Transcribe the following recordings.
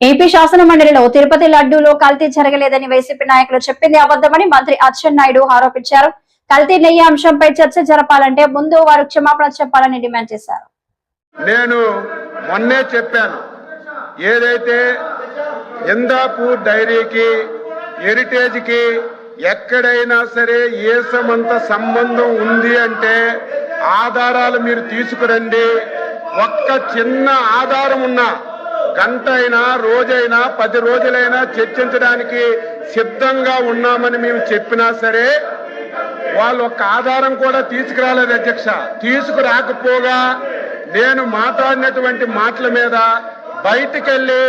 AP శాసన మండలిలో తిరుపతి లడ్డూలో కల్తీ జరగలేదని వైసీపీ నాయకులు చెప్పింది అబద్దమని మంత్రి అచ్చెన్నాయుడు ఆరోపించారు. కల్తీ నెయ్యి అంశంపై చర్చ జరపాలంటే ముందు వారు క్షమాపణ చెప్పాలని డిమాండ్ చేశారు. నేను మొన్నే చెప్పాను, ఏదైతే ఇందాపూర్ డైరీకి హెరిటేజ్కి ఎక్కడైనా సరే ఏసమంత సంబంధం ఉంది అంటే ఆధారాలు మీరు తీసుకురండి. ఒక్క చిన్న ఆధారం ఉన్నా గంట అయినా రోజైనా 10 రోజులైనా చర్చించడానికి సిద్ధంగా ఉన్నామని మేము చెప్పినా సరే వాళ్ళు ఒక్క ఆధారం కూడా తీసుకురాలేదు అధ్యక్ష. తీసుకురాకపోగా నేను మాట్లాడినటువంటి మాటల మీద బయటికెళ్ళి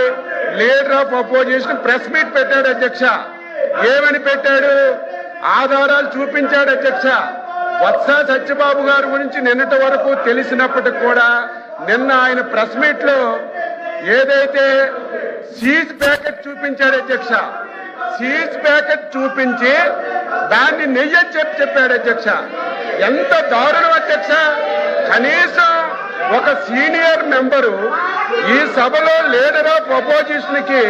leader of opposition press meet పెట్టాడు అధ్యక్ష. ఏమని పెట్టాడు? ఆధారాలు చూపించాడు అధ్యక్ష. వత్స సత్యబాబు గారి గురించి నిన్నటి వరకు తెలిసినప్పటికి కూడా నిన్న ఆయన ప్రెస్ మీట్ లో ఏదైతే సీజ్ ప్యాకెట్ చూపించాడు అధ్యక్ష, సీజ్ ప్యాకెట్ చూపించి దాన్ని నెయ్యి చెప్పాడు అధ్యక్ష. ఎంత దారుణం అధ్యక్ష! కనీసం ఒక సీనియర్ మెంబరు ఈ సభలో లీడర్ ఆఫ్ అపోజిషన్ కి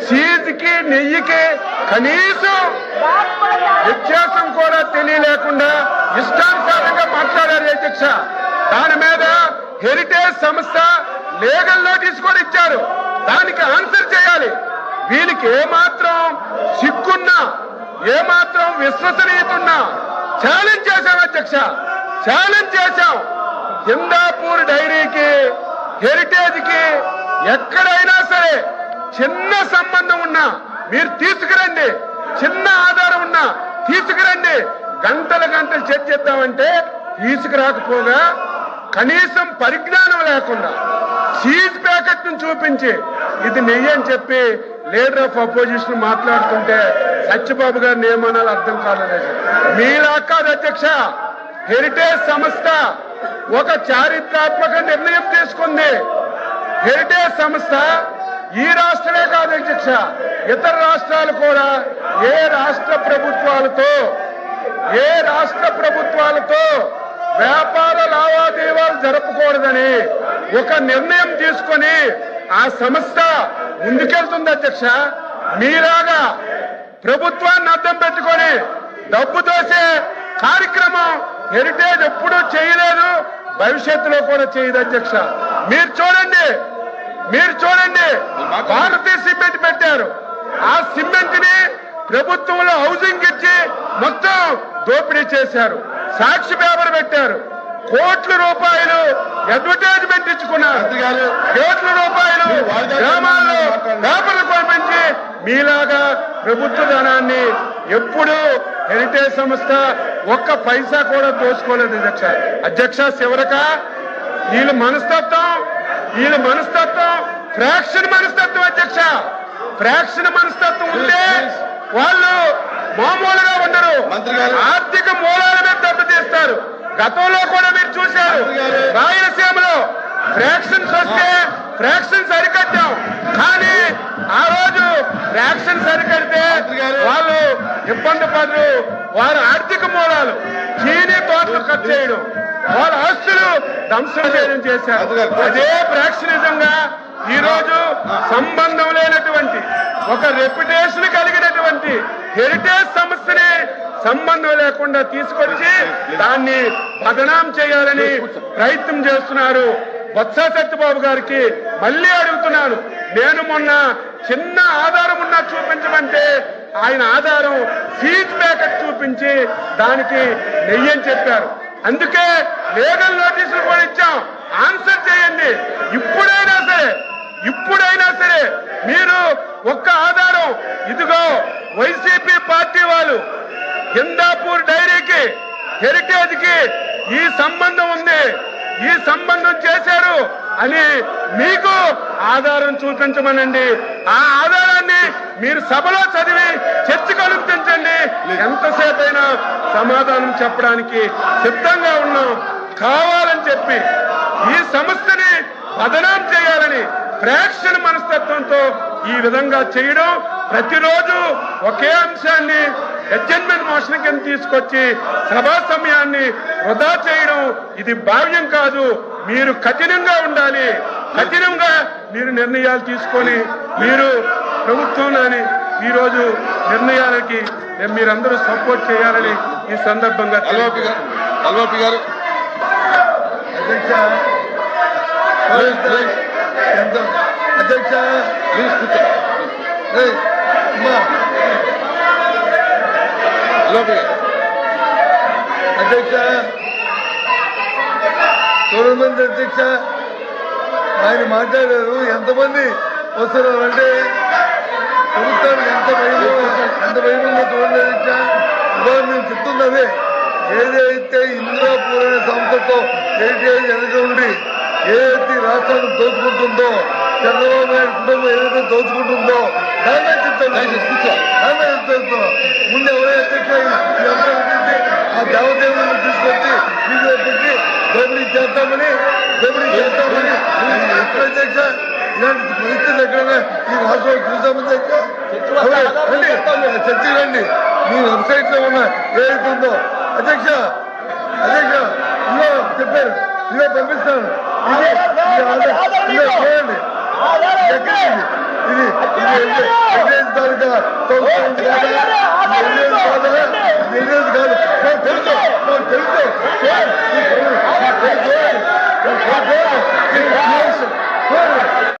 సీజ్ కి నెయ్యికి కనీసం వ్యత్యాసం కూడా తెలియలేకుండా ఇష్టానుసారంగా మాట్లాడారు అధ్యక్ష. దాని మీద హెరిటేజ్ సంస్థ లీగల్ నోటీస్ కూడా ఇచ్చారు. దానికి ఆన్సర్ చేయాలి. వీళ్ళకి ఏమాత్రం సిగ్గున్నా ఏమాత్రం విశ్వసనీయత ఉన్నా ఛాలెంజ్ చేశాం అధ్యక్ష, ఛాలెంజ్ చేశాం. ఇందాపూర్ డైరీకి హెరిటేజ్ కి ఎక్కడైనా సరే చిన్న సంబంధం ఉన్నా మీరు తీసుకురండి, చిన్న ఆధారం ఉన్నా తీసుకురండి. గంటలు చర్చిద్దామంటే తీసుకురాకపోగా కనీసం పరిజ్ఞానం లేకుండా సీజ్ ప్యాకెట్ ను చూపించి ఇది నెయ్యి అని చెప్పి లీడర్ ఆఫ్ అపోజిషన్ మాట్లాడుతుంటే సత్యబాబు గారిని ఏమనాలో అర్థం కాలేదు. మీలా కాదు అధ్యక్ష, హెరిటేజ్ సంస్థ ఒక చారిత్రాత్మక నిర్ణయం తీసుకుంది. హెరిటేజ్ సంస్థ ఈ రాష్ట్రమే కాదు అధ్యక్ష, ఇతర రాష్ట్రాలు కూడా ఏ రాష్ట్ర ప్రభుత్వాలతో వ్యాపార లావాదేవీలు జరపకూడదని ఒక నిర్ణయం తీసుకొని ఆ సంస్థ ముందుకెళ్తుంది అధ్యక్ష. మీలాగా ప్రభుత్వాన్ని అడ్డం పెట్టుకొని డబ్బు దోసే కార్యక్రమం హెరిటేజ్ ఎప్పుడూ చేయలేదు, భవిష్యత్తులో కూడా చేయదు అధ్యక్ష. మీరు చూడండి భారతీయ సిమెంట్ పెట్టారు. ఆ సిమెంట్ ని ప్రభుత్వంలో హౌసింగ్ ఇచ్చి మొత్తం దోపిడీ చేశారు. సాక్షి పేపర్ పెట్టారు, కోట్ల రూపాయలు అడ్వర్టైజ్మెంట్ ఇచ్చుకున్నారు, కోట్ల రూపాయలు గ్రామాల్లో పేపర్లు కొనిపించి మీలాగా ప్రభుత్వ ధనాన్ని ఎప్పుడు హెరిటేజ్ సంస్థ ఒక్క పైసా కూడా దోచుకోలేదు అధ్యక్ష. చివరక వీళ్ళ మనస్తత్వం ఫ్రాక్షన్ మనస్తత్వం అధ్యక్ష. ఫ్రాక్షన్ మనస్తత్వం ఉంటే వాళ్ళు మామూలుగా ఉండరు, ఆర్థిక మూలాల మీద దెబ్బతీస్తారు. గతంలో కూడా మీరు చూశారు, రాయలసీమలో ఫ్రాక్షన్స్ వస్తే ఫ్రాక్షన్స్ అరికట్టాం. కానీ ఆ రోజు ఫ్రాక్షన్స్ అరికడితే వాళ్ళు ఇబ్బంది పడరు. వారి ఆర్థిక మూలాలు చీనీ తోటలు కట్ చేయడం, వాళ్ళ ఆస్తులు ధ్వంసం చేయడం చేశారు. అదే ఫ్రాక్షనిజంగా ఈ రోజు సంబంధం లేనటువంటి ఒక రెప్యుటేషన్ కలిగినటువంటి హెరిటేజ్ సంస్థని సంబంధం లేకుండా తీసుకొచ్చి దాన్ని బదనాం చేయాలని ప్రయత్నం చేస్తున్నారు. వత్స సత్యబాబు గారికి మళ్ళీ అడుగుతున్నాను, నేను మొన్న చిన్న ఆధారం ఉన్నా చూపించమంటే ఆయన ఆధారం సీజ్ ప్యాకెట్ చూపించి దానికి నెయ్యి అని చెప్పారు. అందుకే లీగల్ నోటీసులు కూడా ఇచ్చాం. ఆన్సర్ చేయండి. ఇప్పుడైనా సరే మీరు ఒక్క ఆధారం, ఇదిగో వైసీపీ పార్టీ వాళ్ళు ఇందాపూర్ డైరీకి హెరిటేజ్ కి ఈ సంబంధం ఉంది, ఈ సంబంధం చేశారు అని మీకు ఆధారం చూపించమనండి. ఆ ఆధారాన్ని మీరు సభలో చదివి చర్చకు అనుమతించండి. ఎంతసేపు అయినా సమాధానం చెప్పడానికి సిద్ధంగా ఉన్నాం. కావాలని చెప్పి ఈ సంస్థని బదనాం చేయాలని ఫ్రాక్షన్ మనస్తత్వంతో ఈ విధంగా చేయడం, ప్రతిరోజు ఒకే అంశాన్ని అడ్జర్న్మెంట్ మోషన్ కింద తీసుకొచ్చి సభా సమయాన్ని వృధా చేయడం ఇది భావ్యం కాదు. మీరు కఠినంగా ఉండాలి, కఠినంగా మీరు నిర్ణయాలు తీసుకొని మీరు ప్రభుత్వంలోని ఈరోజు నిర్ణయాలకి మీరందరూ సపోర్ట్ చేయాలని ఈ సందర్భంగా అల్వాపి గారు అధ్యక్ష అధ్యక్ష చూడమంది అధ్యక్ష ఆయన మాట్లాడారు. ఎంతమంది వస్తున్నారంటే ప్రభుత్వానికి ఎంత భయం ఉందో చూడండి అధ్యక్ష. ఇవాళ నేను చెప్తున్నదే, ఏదైతే ఇంద్రాపూర్ అనే సంస్థతో వెనక ఉండి ఏదైతే రాష్ట్రాన్ని దోచుకుంటుందో, చంద్రబాబు నాయుడు కుటుంబం ఏదైతే దోచుకుంటుందో దాన్నే చెప్తాను. ముందు ఎవరైతే అధ్యక్ష ఈ అంశాలు పెట్టి ఆ దేవదేవులను తీసుకొచ్చి వీధిలో పెట్టి దోపిడీ చేస్తామని ఎక్కడ అధ్యక్ష ఇలాంటి పరిస్థితులు ఎక్కడైనా ఈ రాష్ట్రంలో చూసామని చర్చ రండి. మీ వెబ్సైట్ లో ఉన్న ఏదైతుందో అధ్యక్ష ఇదో చెప్పారు, ఇదో పంపిస్తాను. చూడండి ఇది తాలూకా కాదు.